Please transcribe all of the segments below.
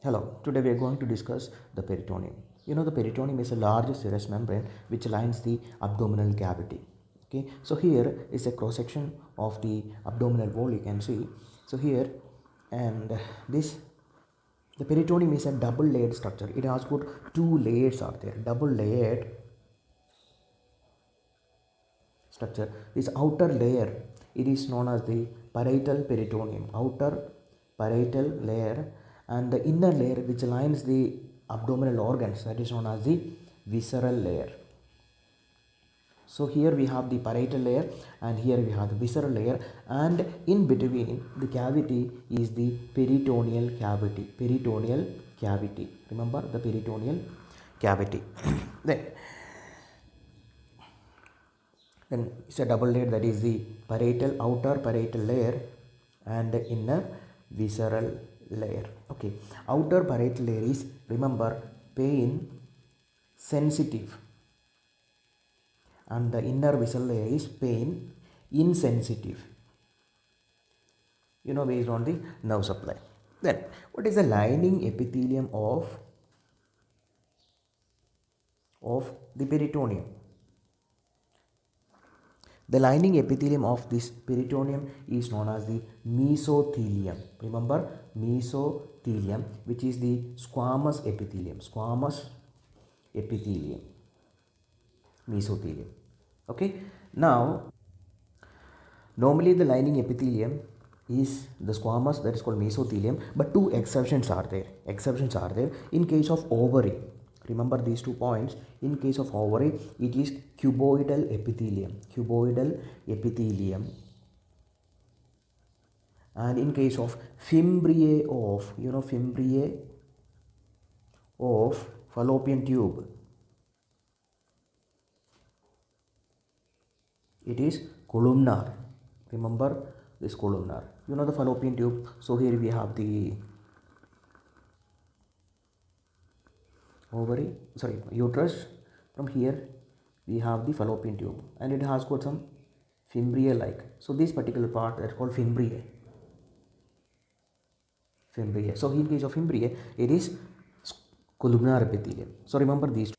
Hello, today we are going to discuss the peritoneum. The peritoneum is a large serous membrane which lines the abdominal cavity. Okay, so here is a cross section of the abdominal wall, you can see. So here, and this the peritoneum is a double layered structure. It has got two layers are there, double layered structure. This outer layer, it is known as the parietal peritoneum, outer parietal layer, and the inner layer which lines the abdominal organs, that is known as the visceral layer. So here we have the parietal layer and here we have the visceral layer, and in between the cavity is the peritoneal cavity. Peritoneal cavity, remember the peritoneal cavity. Then it's a double layer, that is the parietal, outer parietal layer and the inner visceral layer. Okay, outer parietal layer is, remember, pain sensitive, and the inner visceral layer is pain insensitive, based on the nerve supply. Then what is the lining epithelium of the peritoneum? The lining epithelium of this peritoneum is known as the mesothelium. Remember, mesothelium, which is the squamous epithelium. Squamous epithelium, mesothelium. Okay, now normally the lining epithelium is the squamous, that is called mesothelium, but two exceptions are there. Exceptions are there in case of ovary. Remember these 2 points. In case of ovary, it is cuboidal epithelium. Cuboidal epithelium. And in case of fimbriae fimbriae of fallopian tube, it is columnar. Remember this columnar. The fallopian tube. So here we have the ovary, uterus. From here we have the fallopian tube, and it has got some fimbriae like. So this particular part, that's called fimbriae. So in case of fimbriae, it is columnar epithelium. So remember these two.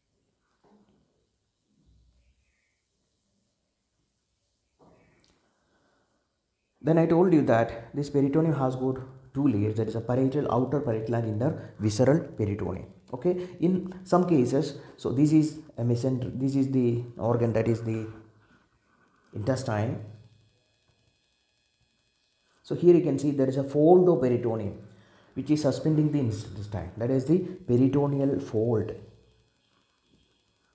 Then I told you that this peritoneum has got two layers, that is a parietal, outer parietal, and inner visceral peritoneum. Okay, in some cases, so this is a mesentery, this is the organ, that is the intestine. So here you can see there is a fold of peritoneum which is suspending the intestine, that is the peritoneal fold.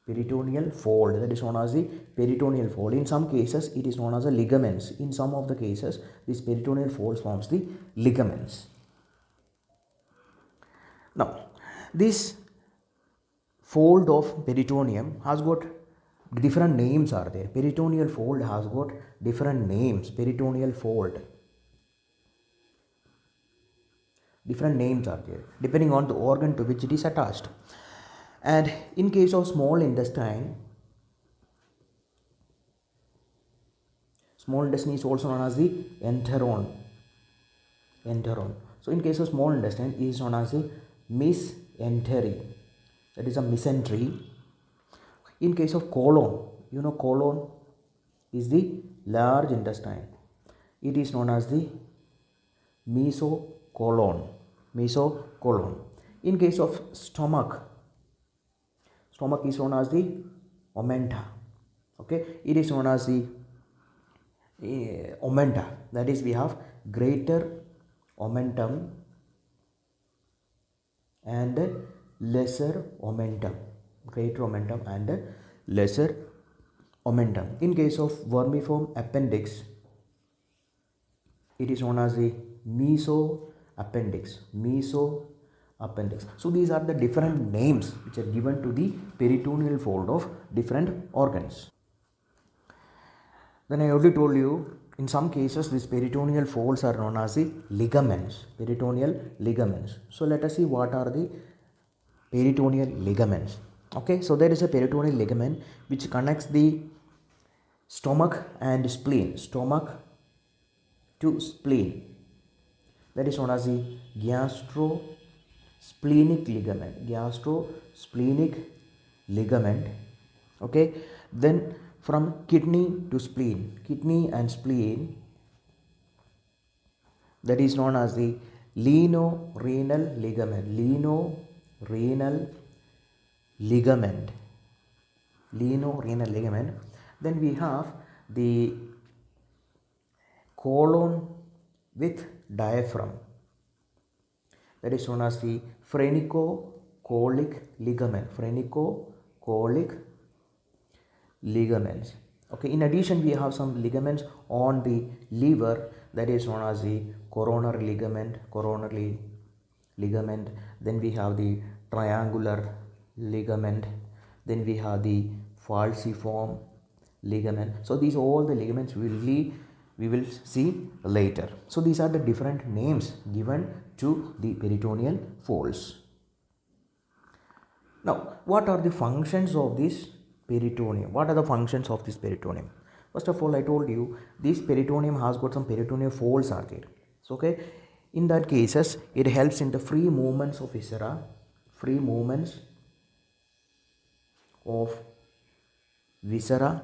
Peritoneal fold, that is known as the peritoneal fold. In some cases it is known as the ligaments. In some of the cases this peritoneal fold forms the ligaments. Now this fold of peritoneum has got different names are there. Peritoneal fold has got different names. Peritoneal fold, different names are there depending on the organ to which it is attached. And in case of small intestine is also known as the enteron. So in case of small intestine, it is known as the mesentery, that is a mesentery. In case of colon, colon is the large intestine, it is known as the mesocolon. In case of stomach is known as the omenta. Okay, it is known as the omenta, that is we have greater omentum and lesser omentum. Greater omentum and lesser omentum. In case of vermiform appendix, it is known as the mesoappendix. So these are the different names which are given to the peritoneal fold of different organs. Then I already told you, in some cases these peritoneal folds are known as the ligaments. Peritoneal ligaments. So let us see what are the peritoneal ligaments. Okay, so there is a peritoneal ligament which connects the stomach and spleen. Stomach to spleen. That is known as the gastrointestinal splenic ligament, gastrosplenic ligament. Okay, then from kidney to spleen, kidney and spleen, that is known as the leno-renal ligament, leno-renal ligament, leno-renal ligament. Then we have the colon with diaphragm, that is known as the phrenicocholic ligament, phrenicocholic ligaments. Okay, in addition we have some ligaments on the liver, that is known as the coronary ligament. Then we have the triangular ligament. Then we have the falciform ligament. So these all the ligaments we will see later. So these are the different names given to the peritoneal folds. Now, what are the functions of this peritoneum? What are the functions of this peritoneum? First of all, I told you this peritoneum has got some peritoneal folds are there. So, okay, in that cases, it helps in the free movements of viscera, free movements of viscera.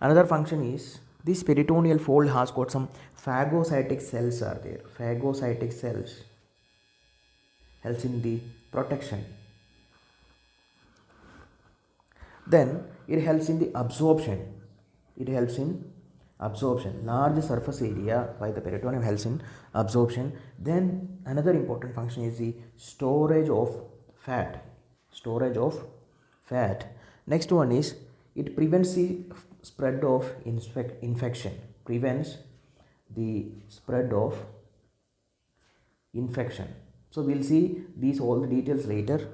Another function is this peritoneal fold has got some phagocytic cells are there. Phagocytic cells helps in the protection. Then it helps in the absorption. It helps in absorption. Large surface area by the peritoneum helps in absorption. Then another important function is the storage of fat. Storage of fat. Next one is it prevents the spread of infection. Prevents the spread of infection. So we'll see these all the details later.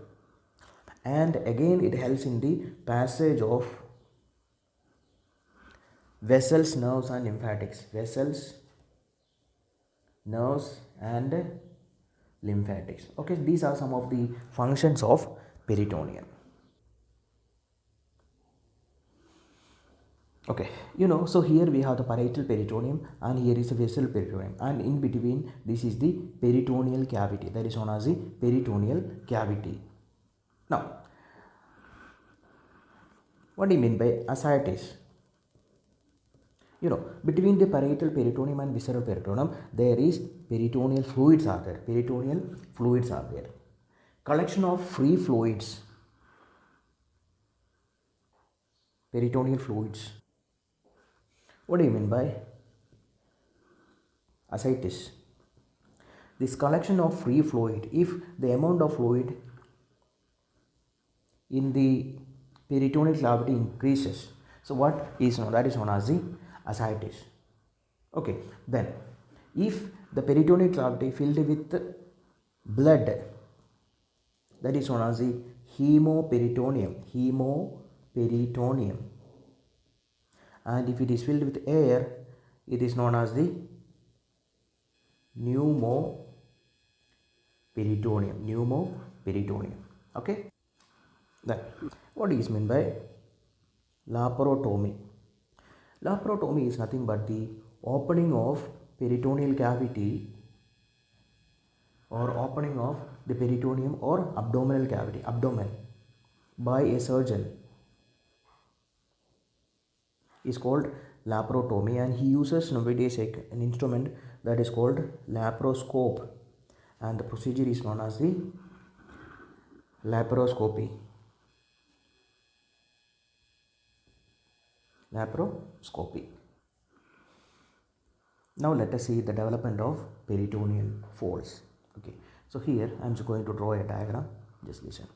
And again it helps in the passage of vessels, nerves and lymphatics. Vessels, nerves and lymphatics. Okay, these are some of the functions of peritoneum. Okay, so here we have the parietal peritoneum and here is the vessel peritoneum, and in between this is the peritoneal cavity, that is known as the peritoneal cavity. Now, what do you mean by ascites? Between the parietal peritoneum and visceral peritoneum, there is peritoneal fluids are there. Peritoneal fluids are there. Collection of free fluids. Peritoneal fluids. What do you mean by ascites? This collection of free fluid, if the amount of fluid in the peritoneal cavity increases, so what is known, that is known as the ascites. Okay, then if the peritoneal cavity filled with blood, that is known as the hemoperitoneum. And if it is filled with air, it is known as the pneumoperitoneum. Okay, then what is meant by laparotomy? Laparotomy is nothing but the opening of peritoneal cavity or opening of the peritoneum or abdominal cavity, abdomen, by a surgeon is called laparotomy, and he uses nowadays an instrument that is called laparoscope, and the procedure is known as the laparoscopy. Now let us see the development of peritoneal folds. Okay, so here I am just going to draw a diagram. Just listen.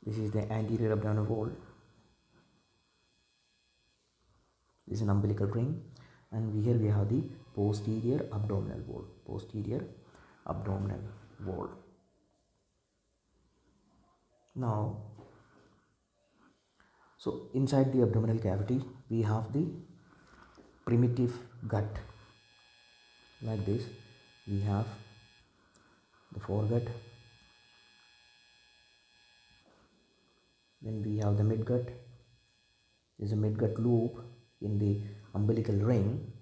This is the anterior abdominal wall. This is an umbilical ring, and here we have the posterior abdominal wall. Now, so inside the abdominal cavity we have the primitive gut. Like this, we have the foregut, then we have the midgut. There is a midgut loop in the umbilical ring.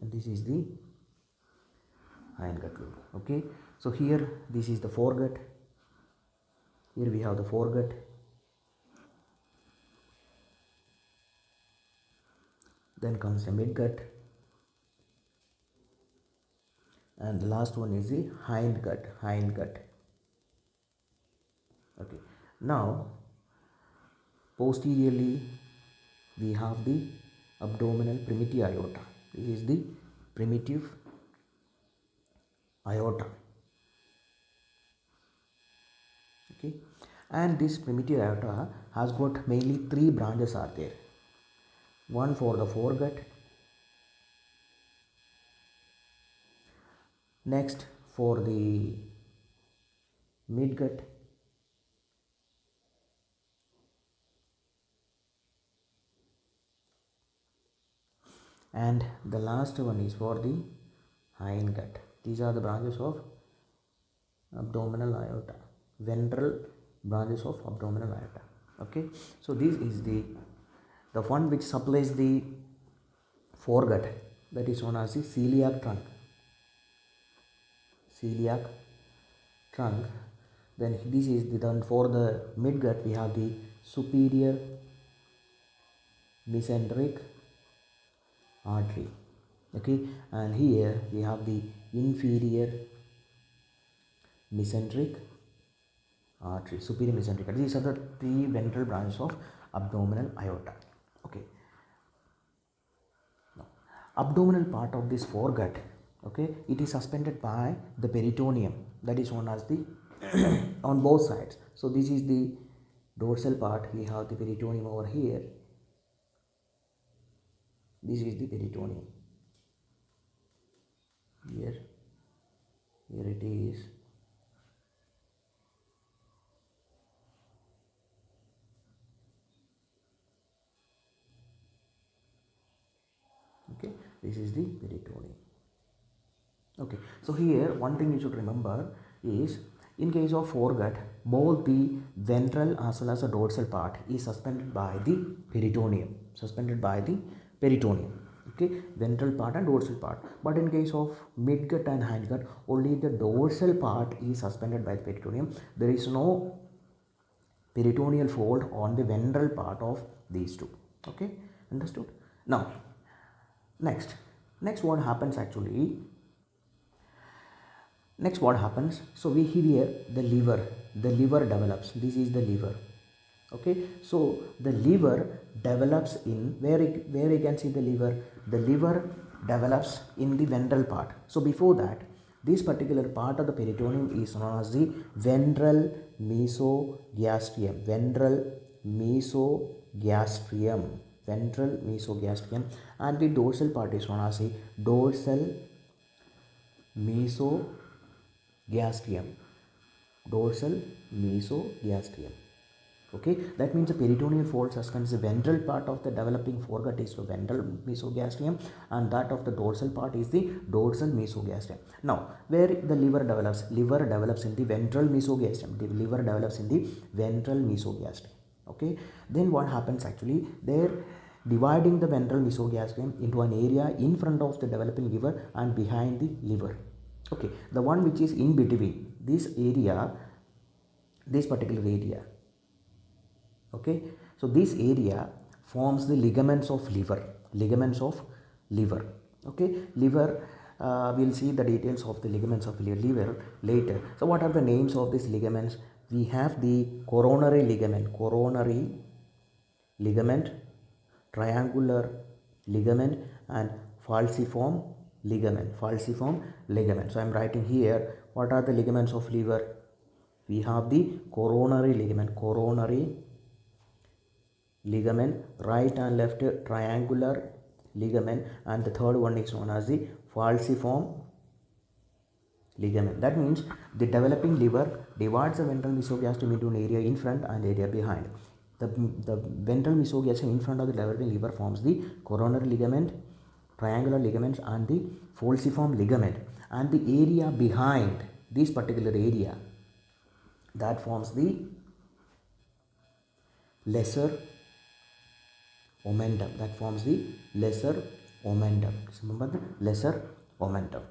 and this is the hindgut loop. Okay, so here this is the foregut. Here we have the foregut. Then comes the midgut, and the last one is the hindgut. Okay, now posteriorly we have the abdominal primitive aorta. This is the primitive aorta. Okay, and this primitive aorta has got mainly three branches are there. One for the foregut, next for the midgut, and the last one is for the hindgut. These are the branches of abdominal aorta, ventral branches of abdominal aorta. Okay, so this is the one which supplies the foregut, that is known as the celiac trunk. Then this is then for the midgut we have the superior mesenteric artery. Okay, and here we have the inferior mesenteric artery, superior mesenteric artery. These are the three ventral branches of abdominal aorta. Okay, now abdominal part of this foregut, okay, it is suspended by the peritoneum, that is known as the on both sides. So this is the dorsal part. We have the peritoneum over here. This is the peritoneum. Here it is. Okay, this is the peritoneum. Okay, so here one thing you should remember is, in case of foregut, both the ventral as well as the dorsal part is suspended by the peritoneum. Okay, ventral part and dorsal part. But in case of midgut and hindgut, only the dorsal part is suspended by the peritoneum. There is no peritoneal fold on the ventral part of these two. Okay, understood? Now, next what happens actually? Next what happens? So we here the liver develops. This is the liver. Okay, so the liver develops in where you can see the liver develops in the ventral part. So before that, this particular part of the peritoneum is known as the ventral mesogastrium, and the dorsal part is known as the dorsal mesogastrium. Okay, that means the peritoneal fold suspends the ventral part of the developing foregut is the ventral mesogastrium, and that of the dorsal part is the dorsal mesogastrium. Now, where the liver develops in the ventral mesogastrium. Okay, then what happens actually? They're dividing the ventral mesogastrium into an area in front of the developing liver and behind the liver. Okay, the one which is in between this particular area. Okay, so this area forms the ligaments of liver. Okay, liver, we'll see the details of the ligaments of liver later. So what are the names of these ligaments? We have the coronary ligament, triangular ligament, and falciform ligament. So I am writing here, what are the ligaments of liver? We have the coronary ligament, right and left triangular ligament, and the third one is known as the falciform ligament. That means the developing liver divides the ventral mesogastrium into an area in front and area behind. The ventral mesogastrium in front of the developing liver forms the coronary ligament, triangular ligaments, and the falciform ligament, and the area behind this particular area, that forms the lesser omentum. omentum. Just remember the lesser omentum.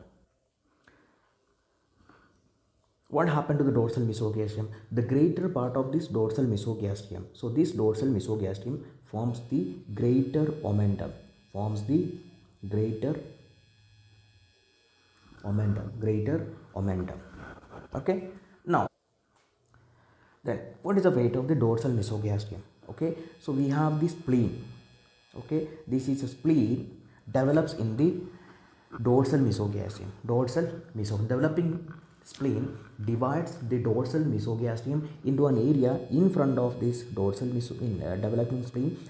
What happened to the dorsal mesogastrium? The greater part of this dorsal mesogastrium. So this dorsal mesogastrium forms the greater omentum. Forms the greater omentum. Greater omentum. Okay. Now, then what is the weight of the dorsal mesogastrium? Okay. So we have the spleen. Okay. This is a spleen develops in the dorsal mesogastrium. Developing spleen divides the dorsal mesogastrium into an area in front of this developing spleen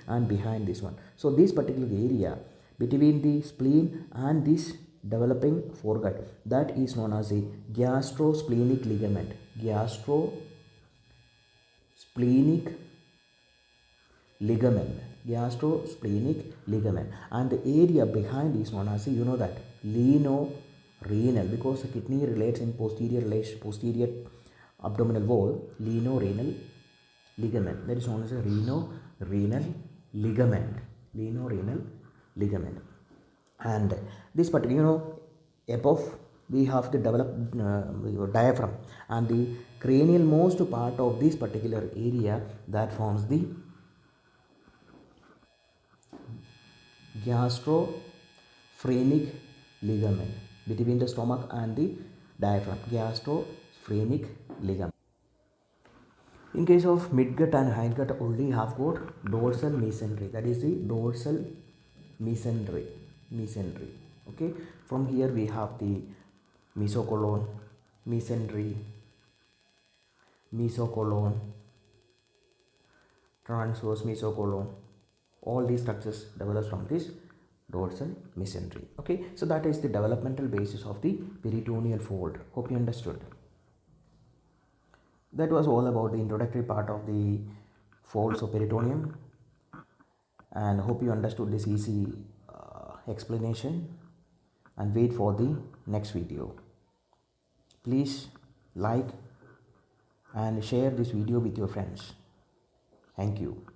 and behind this one. So this particular area between the spleen and this developing foregut, that is known as a gastrosplenic ligament. Gastrosplenic ligament, and the area behind is known as, you know that, lino-renal, because the kidney relates in posterior abdominal wall. Lino-renal ligament, that is known as a renal ligament. And this particular, above we have to develop diaphragm, and the cranial most part of this particular area that forms the gastrophrenic ligament between the stomach and the diaphragm. Gastrophrenic ligament. In case of midgut and hindgut, only have got dorsal mesentery. That is the dorsal mesentery. Okay. From here we have the mesocolon, mesentery, transverse mesocolon. All these structures develop from this dorsal mesentery. Okay, so that is the developmental basis of the peritoneal fold. Hope you understood. That was all about the introductory part of the folds of peritoneum, and hope you understood this easy explanation, and wait for the next video. Please like and share this video with your friends. Thank you.